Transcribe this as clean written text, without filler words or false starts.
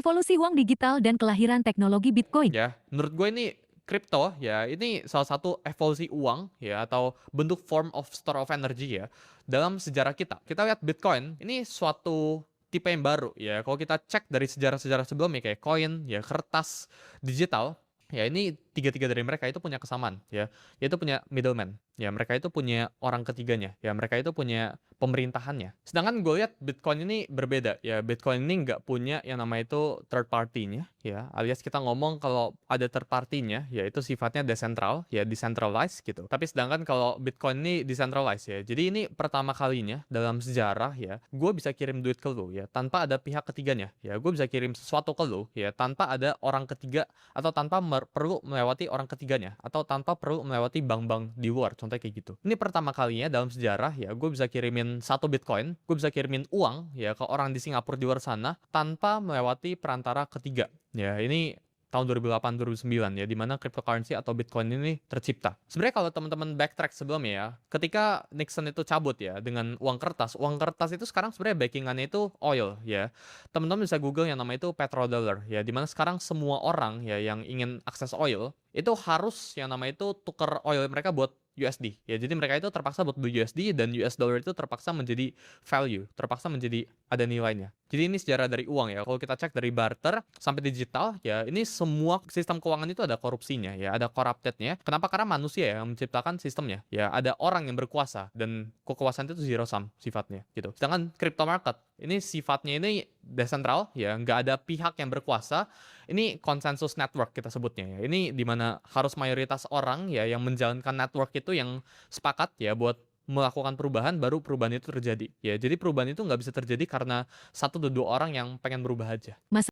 Evolusi uang digital dan kelahiran teknologi Bitcoin. Ya, menurut gue ini kripto ya, ini salah satu evolusi uang ya atau bentuk form of store of energy ya dalam sejarah kita. Kita lihat Bitcoin ini suatu tipe yang baru ya. Kalau kita cek dari sejarah-sejarah sebelumnya kayak koin ya, kertas digital ya, ini tiga-tiga dari mereka itu punya kesamaan ya, yaitu punya middleman ya, mereka itu punya orang ketiganya ya, mereka itu punya pemerintahannya. Sedangkan gue lihat Bitcoin ini berbeda ya, Bitcoin ini nggak punya yang namanya itu third party-nya ya, alias kita ngomong kalau ada third party-nya ya itu sifatnya decentral ya, decentralized gitu. Tapi sedangkan kalau Bitcoin ini decentralized ya, jadi ini pertama kalinya dalam sejarah ya, gue bisa kirim duit ke lu ya tanpa ada pihak ketiganya ya, gue bisa kirim sesuatu ke lu ya tanpa ada orang ketiga atau tanpa perlu melewati orang ketiganya atau tanpa perlu melewati bank-bank di luar, contohnya kayak gitu. Ini pertama kalinya dalam sejarah ya, gue bisa kirimin satu Bitcoin, gue bisa kirimin uang ya ke orang di Singapura di luar sana tanpa melewati perantara ketiga. Ya, ini tahun 2008 2009 ya, di mana cryptocurrency atau Bitcoin ini tercipta. Sebenarnya kalau teman-teman backtrack sebelumnya ya, ketika Nixon itu cabut ya dengan uang kertas itu sekarang sebenarnya backingannya itu oil ya. Teman-teman bisa Google yang namanya itu petrodollar ya, di mana sekarang semua orang ya yang ingin akses oil itu harus yang namanya itu tuker oil mereka buat USD ya. Jadi mereka itu terpaksa buat beli USD dan US dollar itu terpaksa menjadi value, terpaksa menjadi ada nilainya. Jadi ini sejarah dari uang ya. Kalau kita cek dari barter sampai digital ya, ini semua sistem keuangan itu ada korupsinya ya, ada corruptednya. Kenapa? Karena manusia yang menciptakan sistemnya. Ya, ada orang yang berkuasa dan kekuasaan itu zero sum sifatnya gitu. Sedangkan crypto market ini sifatnya ini desentral ya, nggak ada pihak yang berkuasa. Ini konsensus network kita sebutnya ya. Ini dimana harus mayoritas orang ya yang menjalankan network itu yang sepakat ya buat melakukan perubahan, baru perubahan itu terjadi ya. Jadi perubahan itu nggak bisa terjadi karena satu atau dua orang yang pengen berubah aja. Masa